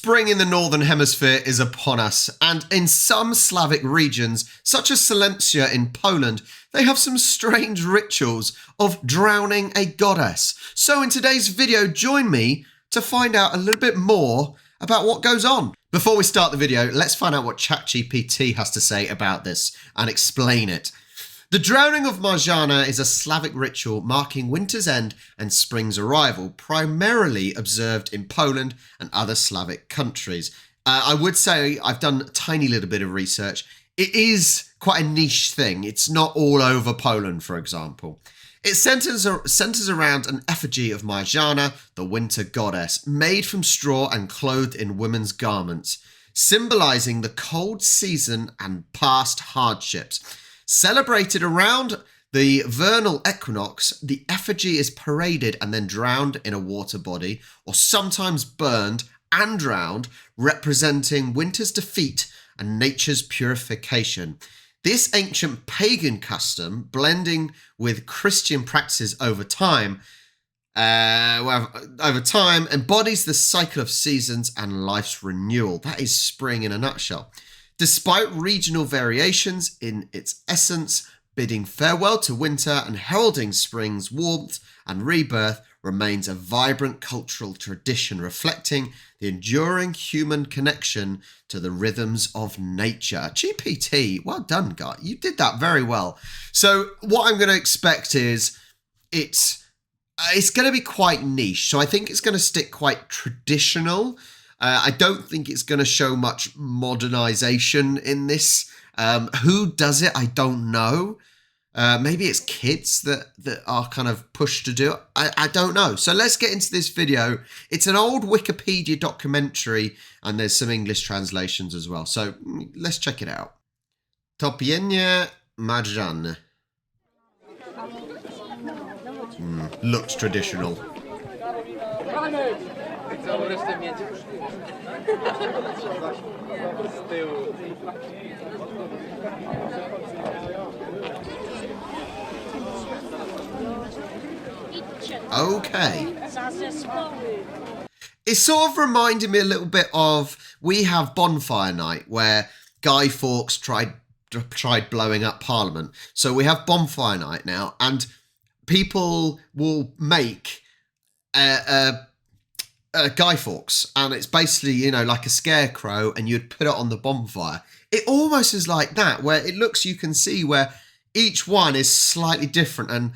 Spring in the Northern Hemisphere is upon us, and in some Slavic regions, such as Silesia in Poland, they have some strange rituals of drowning a goddess. So in today's video, join me to find out a little bit more about what goes on. Before we start the video, let's find out what ChatGPT has to say about this and explain it. The Drowning of Marzanna is a Slavic ritual marking winter's end and spring's arrival, primarily observed in Poland and other Slavic countries. I would say I've done a tiny little bit of research. It is quite a niche thing. It's not all over Poland, for example. It centers around an effigy of Marana, the winter goddess, made from straw and clothed in women's garments, symbolizing the cold season and past hardships. Celebrated around the vernal equinox, the effigy is paraded and then drowned in a water body, or sometimes burned and drowned, representing winter's defeat and nature's purification. This ancient pagan custom, blending with Christian practices over time, embodies the cycle of seasons and life's renewal. That is spring in a nutshell. Despite regional variations in its essence, bidding farewell to winter and heralding spring's warmth and rebirth remains a vibrant cultural tradition reflecting the enduring human connection to the rhythms of nature. GPT, well done, guy. You did that very well. So what I'm going to expect is it's going to be quite niche. So I think it's going to stick quite traditional. I don't think it's going to show much modernization in this. Who does it? I don't know. Maybe it's kids that are kind of pushed to do it. I don't know. So let's get into this video. It's an old Wikipedia documentary and there's some English translations as well. So let's check it out. Topienie Marzanny. Looks traditional. Okay. It sort of reminded me a little bit of, we have bonfire night where Guy Fawkes tried blowing up Parliament. So we have bonfire night now, and people will make a Guy Fawkes, and it's basically, you know, like a scarecrow, and you'd put it on the bonfire. It almost is like that, where it looks, you can see where each one is slightly different, and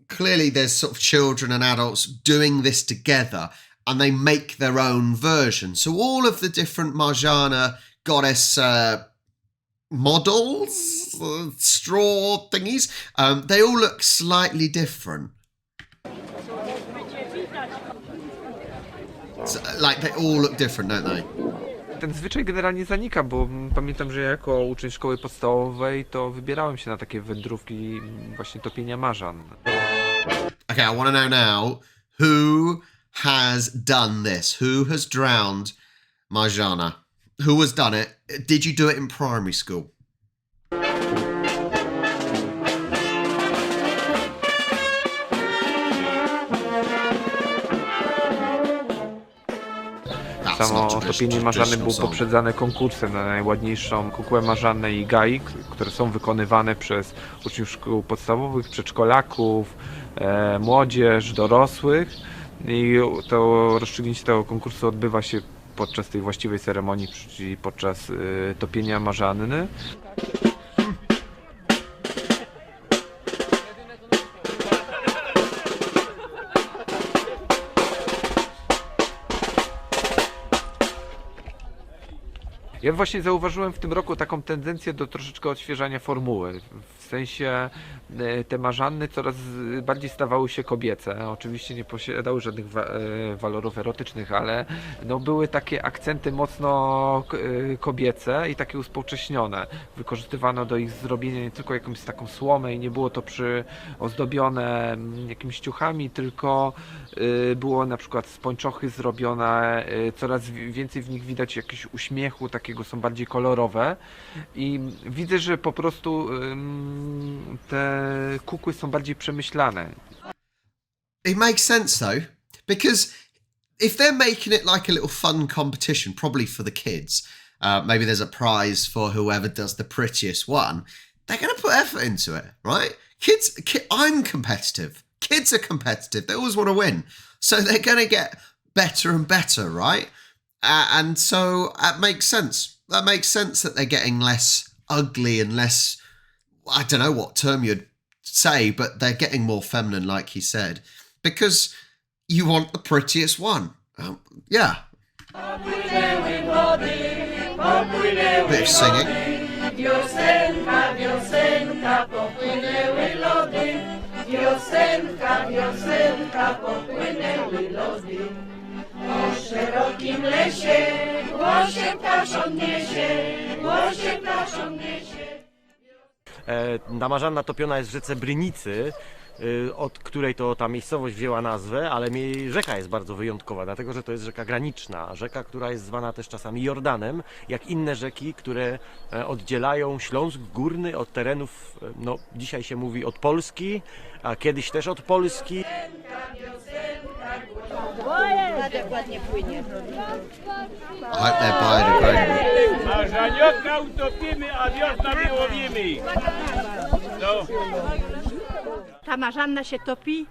clearly there's sort of children and adults doing this together, and they make their own version. So all of the different Marzanna goddess models, straw thingies, they all look slightly different. So, like, they all look different, don't they? Ten zwyczaj generalnie zanika, bo pamiętam, że jako uczeń szkoły podstawowej to wybierałem się na takie wędrówki właśnie topienia marzan. Okay, I want to know now, who has done this? Who has drowned Marzanna? Who has done it? Did you do it in primary school? Samo topienie marzany było poprzedzane konkursem na najładniejszą kukłę marzannę i gai, które są wykonywane przez uczniów szkół podstawowych, przedszkolaków, młodzież, dorosłych. I to rozstrzygnięcie tego konkursu odbywa się podczas tej właściwej ceremonii, czyli podczas topienia marzanny. Ja właśnie zauważyłem w tym roku taką tendencję do troszeczkę odświeżania formuły. W sensie te marzanny coraz bardziej stawały się kobiece. Oczywiście nie posiadały żadnych walorów erotycznych, ale no były takie akcenty mocno kobiece i takie uspółcześnione. Wykorzystywano do ich zrobienia nie tylko jakąś taką słomę i nie było to ozdobione jakimiś ciuchami, tylko było na przykład z pończochy zrobione, coraz więcej w nich widać jakiegoś uśmiechu, takiego są bardziej kolorowe i widzę, że po prostu te kukły są bardziej przemyślane. It makes sense though, because if they're making it like a little fun competition, probably for the kids, maybe there's a prize for whoever does the prettiest one, they're going to put effort into it, right? I'm competitive. Kids are competitive. They always want to win. So they're going to get better and better, right? And so that makes sense. That makes sense that they're getting less ugly and less, I don't know what term you'd say, but they're getting more feminine, like he said, because you want the prettiest one. Yeah. Bit of singing. Wiosenka, wiosenka, popłynęły lody. Wiosenka, wiosenka, popłynęły lody. Po szerokim lesie, głosie ptaszon niesie, głosie ptaszon niesie. Ta Marzanna topiona jest w rzece Brynicy, od której to ta miejscowość wzięła nazwę, ale rzeka jest bardzo wyjątkowa, dlatego że to jest rzeka graniczna, rzeka, która jest zwana też czasami Jordanem, jak inne rzeki, które oddzielają Śląsk Górny od terenów, no dzisiaj się mówi od Polski, a kiedyś też od Polski. Tak ładnie płynie. I hope they're biodegradable. Marzanioka utopimy, a wiosna wyłowimy. No. Ta Marzanna się topi,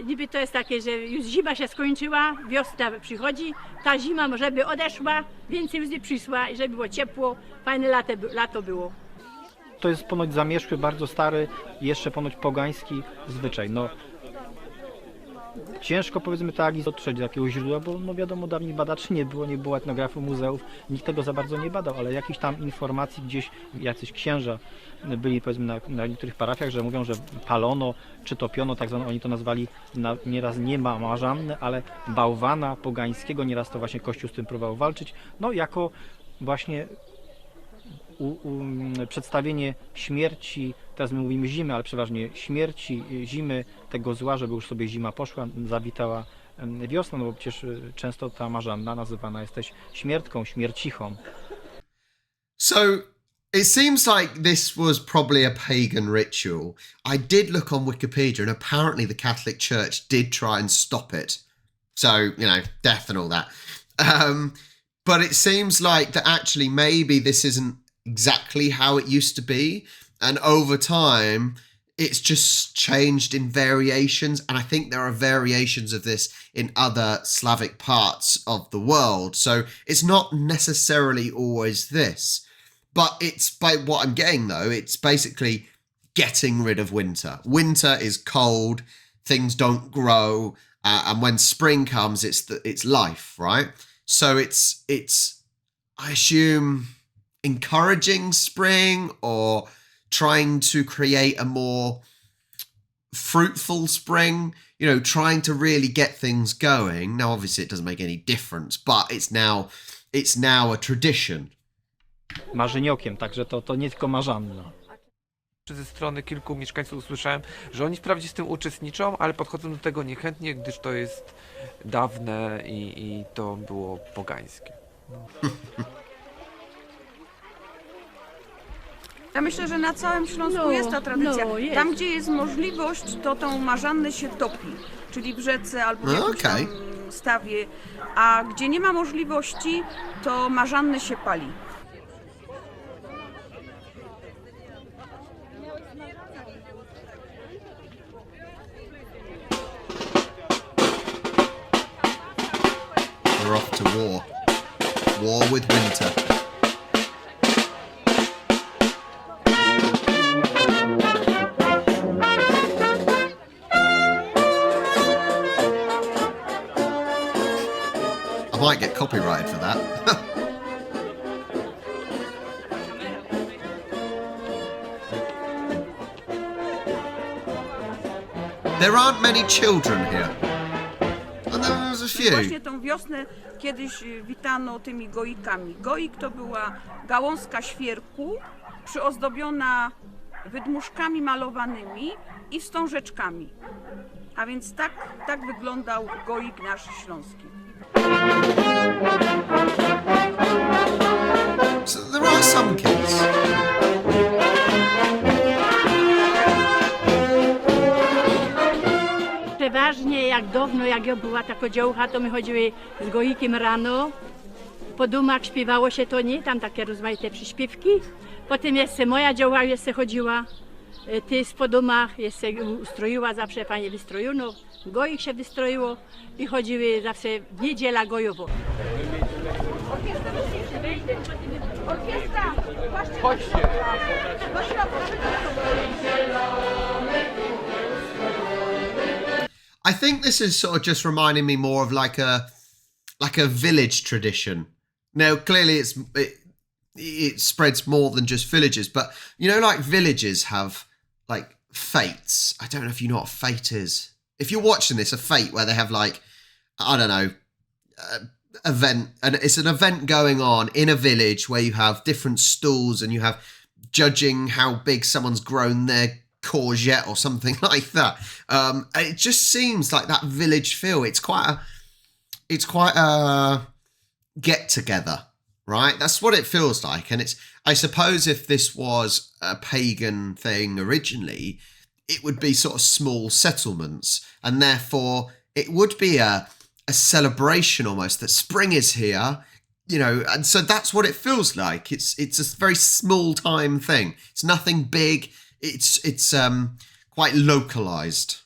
niby to jest takie, że już zima się skończyła, wiosna przychodzi, ta zima może by odeszła, więcej wzdy przyszła i żeby było ciepło, fajne lato było. To jest ponoć zamierzchły, bardzo stary, jeszcze ponoć pogański zwyczaj. No, ciężko powiedzmy tak dotrzeć do jakiegoś źródła, bo no wiadomo, dawniej badaczy nie było etnografów, muzeów, nikt tego za bardzo nie badał, ale jakichś tam informacji gdzieś, jacyś księża byli powiedzmy na niektórych parafiach, że mówią, że palono czy topiono, tak zwane, oni to nazwali nieraz nie Marzanny, ale bałwana pogańskiego, nieraz to właśnie Kościół z tym próbował walczyć, no jako właśnie przedstawienie śmierci, teraz my mówimy zimy, ale przeważnie śmierci, zimy, tego zła, żeby już sobie zima poszła, zawitała wiosna, no bo przecież często ta Marzanna nazywana jest też śmiertką, śmiercichą. So it seems like this was probably a pagan ritual. I did look on Wikipedia and apparently the Catholic Church did try and stop it. So, death and all that. But it seems like that actually maybe this isn't exactly how it used to be, and over time it's just changed in variations, and I think there are variations of this in other Slavic parts of the world, so it's not necessarily always this, but it's by what I'm getting though, it's basically getting rid of winter. Winter is cold, things don't grow, and when spring comes it's life, right? So it's I assume encouraging spring or trying to create a more fruitful spring, trying to really get things going. Now, obviously it doesn't make any difference, but it's now a tradition. Marzeniokiem, także to nie tylko Marzanna. Ze strony kilku mieszkańców usłyszałem, że oni wprawdzie z tym uczestniczą, ale podchodzą do tego niechętnie, gdyż to jest dawne i to było pogańskie. Ja myślę, że na całym Śląsku jest ta tradycja. jest. Tam, gdzie jest możliwość, to tą Marzannę się topi, czyli w rzece albo w jakimś tam stawie, a gdzie nie ma możliwości, to Marzannę się pali. We're off to war. War with winter. I might get copyrighted for that. There aren't many children here. And there's a few. Właśnie tą wiosnę kiedyś witano tymi goikami. Goik to była gałązka świerku przyozdobiona wydmuszkami malowanymi i wstążeczkami. A więc tak wyglądał goik nasz śląski. So there are some kids. Przeważnie jak dawno, jak ja była taka dziołcha, to my chodziły z goikiem rano. Po domach śpiewało się to, nie? Tam takie rozmaite przyśpiewki. Potem jeszcze moja dziołcha jeszcze chodziła. Ty po domach jeszcze ustroiła, zawsze pani wystrojiono. Goik się wystroiło i chodziły zawsze w niedziela gojowo. I think this is sort of just reminding me more of like a village tradition. Now, clearly it spreads more than just villages, but you know, like villages have like fates. I don't know if you know what a fate is. If you're watching this, a fate where they have like, I don't know, event, and it's an event going on in a village where you have different stalls and you have judging how big someone's grown their courgette or something like that. It just seems like that village feel. It's quite a get together, right? That's what it feels like. And I suppose if this was a pagan thing originally, it would be sort of small settlements, and therefore it would be a celebration almost that spring is here, you know, and so that's what it feels like. It's a very small time thing. It's nothing big. It's quite localized.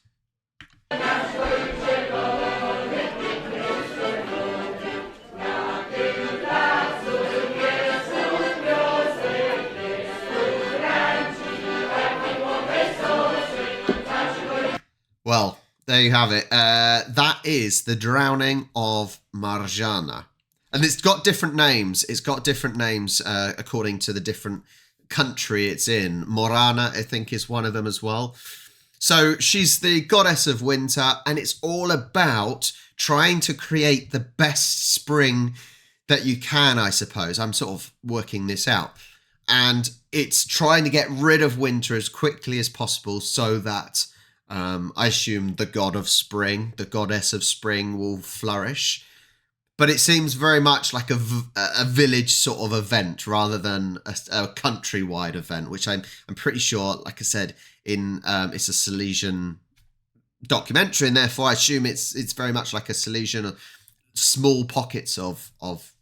Well, there you have it. That is the Drowning of Marzanna. And it's got different names. It's got different names according to the different country it's in. Marana, I think, is one of them as well. So she's the goddess of winter, and it's all about trying to create the best spring that you can, I suppose. I'm sort of working this out. And it's trying to get rid of winter as quickly as possible so that I assume the god of spring, the goddess of spring, will flourish. But it seems very much like a village sort of event rather than a countrywide event, which I'm pretty sure, like I said, it's a Silesian documentary, and therefore I assume it's very much like a Silesian, small pockets of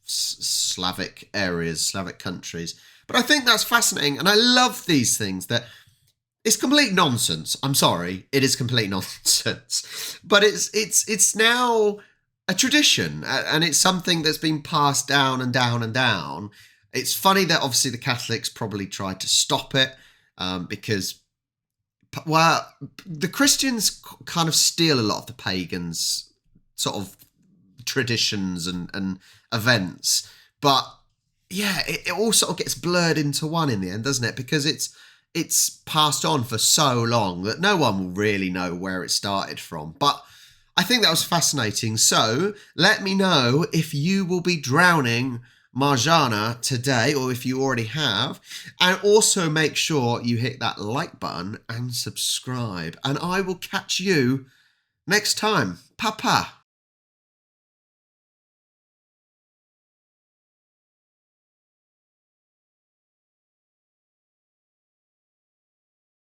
Slavic areas, Slavic countries. But I think that's fascinating, and I love these things that. It's complete nonsense. I'm sorry, it is complete nonsense. But it's now a tradition, and it's something that's been passed down and down and down. It's funny that obviously the Catholics probably tried to stop it because, well, the Christians kind of steal a lot of the pagans' sort of traditions and events. But yeah, it all sort of gets blurred into one in the end, doesn't it? Because it's passed on for so long that no one will really know where it started from. But I think that was fascinating. So let me know if you will be drowning Marzanna today, or if you already have. And also make sure you hit that like button and subscribe. And I will catch you next time. Pa-pa.